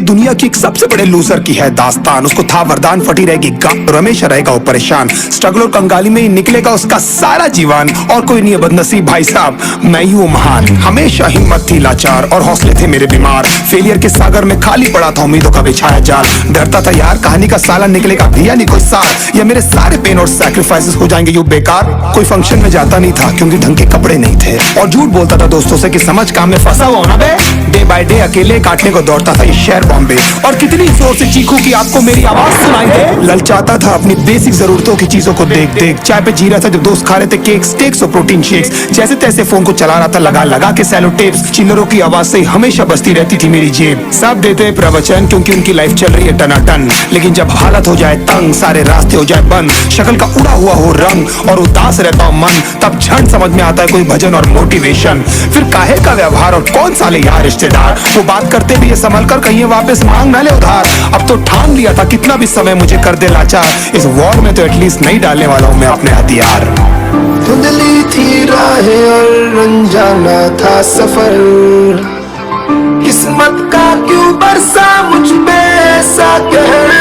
दुनिया की एक सबसे बड़े लूजर की है दास्तान। उसको था वरदान, फटी रहेगी गप, हमेशा रहेगा वो परेशान। स्ट्रगल और कंगाली में ही निकलेगा उसका सारा जीवन, और कोई नहीं है बदनसीब भाई साहब, मैं ही हूँ महान। हमेशा हिम्मत थी लाचार और हौसले थे मेरे बीमार। फेलियर के सागर में खाली पड़ा था उम्मीदों का बिछाया जाल। डरता था यार कहानी का साला निकलेगा भैया नहीं कोई साथ, या मेरे सारे पेन और सैक्रिफाइसेस हो जाएंगे यूं बेकार। कोई फंक्शन में जाता नहीं था क्योंकि ढंग के कपड़े नहीं थे, और झूठ बोलता था दोस्तों से कि समझ काम में फंसा हुआ ना बे। डे बाय डे अकेले काटने को दौड़ता था ये शहर बॉम्बे, और कितनी जोर से चीखूं कि आपको मेरी आवाज सुनाई दे। ललचाता था अपनी बेसिक जरूरतों की चीजों को देख देख। चाय पे जी रहा था जब दोस्त खा रहे थे केक, स्टेक्स और प्रोटीन शेक्स। जैसे तैसे फोन को चला रहा था लगा लगा के सैलो टेप्स। चिल्लरों की आवाज से हमेशा बजती रहती थी मेरी जेब। सब देते प्रवचन क्योंकि उनकी लाइफ चल रही है टनाटन, लेकिन जब हालत हो जाए तंग, सारे रास्ते हो जाए बंद, शक्ल का उड़ा हुआ हो रंग और उदास रहता हो मन, तब झट समझ में आता है कोई भजन और मोटिवेशन। फिर काहे का व्यवहार और कौन साले यार रिश्तेदार, वो बात करते भी ये संभल कर कहीं वापस मांग न ले उधार। अब तो ठान लिया था कितना भी समय मुझे कर दे लाचार, इस वॉर में तो एटलीस्ट नहीं डालने वाला हूँ मैं अपने हथियार। धुंधली थी राहें और अनजाना था सफर, किस्मत का क्यों बरसा मुझ पे ऐसा कहर।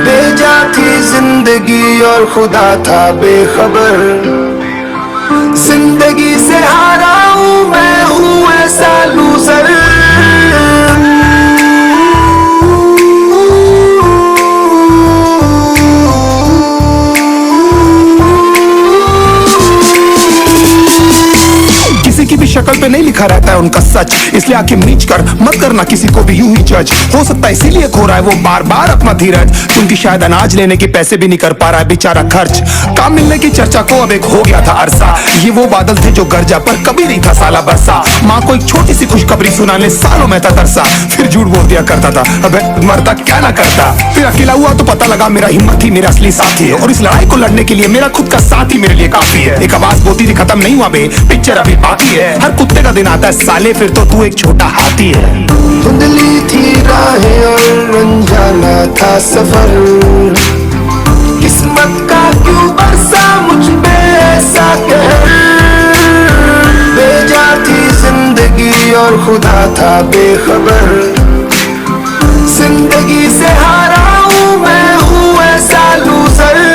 बेजा थी जिंदगी और खुदा था बेखबर, जिंदगी से हारा हूँ मैं हूँ ऐसा लूजर। किसी की भी शक्ल पे नहीं लिखा रहता है उनका सच, इसलिए आंखें मीच कर मत करना किसी को भी यूं ही जज। हो सकता है इसीलिए खो रहा है वो बार बार अपना धीरज, क्योंकि शायद अनाज लेने के पैसे भी नहीं कर पा रहा है बेचारा खर्च। काम मिलने की चर्चा को अब एक हो गया था अरसा, ये वो बादल थे जो गरजा पर कभी नहीं था साला बरसा। माँ को एक छोटी सी खुशखबरी सुनाने सालों में था तरसा, फिर झूठ बोल दिया करता था अबे मरता क्या ना करता। फिर अकेला हुआ तो पता लगा मेरा हिम्मत ही मेरा असली साथी है, और इस लड़ाई को लड़ने के लिए मेरा खुद का साथ ही मेरे लिए काफी है। एक आवाज बोलती थी खत्म नहीं हुआ बे, पिक्चर अभी बाकी है। हर कुत्ते का दिन आता है साले, फिर तो तू एक छोटा हाथी है। धुंधली थी राहें और अनजाना था सफर, किस्मत का क्यों बरसा मुझ पे ऐसा कहर। बेजा थी जिंदगी और खुदा था बेखबर, जिंदगी से हारा हूँ मैं हूँ ऐसा लूजर।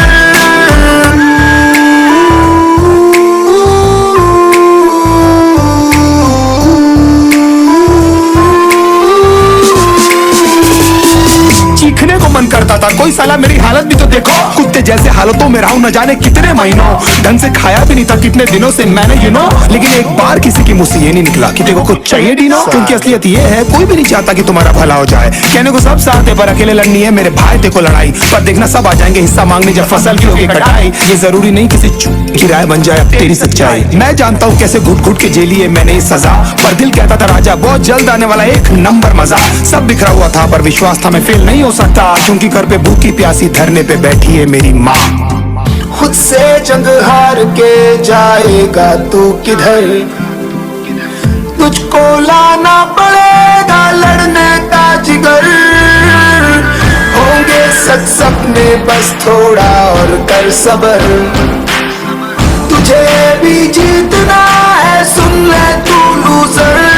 चीखने को मन करता था, कोई साला मेरी हालत भी तो देखो। कुत्ते जैसे हालतों में रहा हूं न जाने कितने महीनों, ढंग से खाया भी नहीं था कितने दिनों से मैंने लेकिन एक बार किसी की मुंह से ये नहीं निकला कि देखो कुछ चाहिए डीनो। क्योंकि असलियत ये है कोई भी नहीं चाहता कि तुम्हारा भला हो जाए। कहने को सब साथ है पर अकेले लड़नी है मेरे भाई, देखो लड़ाई पर देखना सब आ जाएंगे हिस्सा मांगने जब फसल की होगी कटाई। ये जरूरी नहीं किसी की राय बन जाए अब तेरी सच्चाई। मैं जानता हूँ कैसे घुट घुट के झेली है मैंने इस सजा, पर दिल कहता था राजा बहुत जल्द आने वाला एक नंबर मजा। सब बिखरा हुआ था पर विश्वास था मैं फेल नहीं हो सकता, क्योंकि घर पे भूखी प्यासी धरने पे बैठी है मेरी माँ। खुद से जंग हार के जाएगा तू किधर, तुझको लाना पड़ेगा लड़ने का जिगर। होंगे सच सपने बस थोड़ा और कर सबर, तुझे भी जीतना है सुन ले तू लूजर।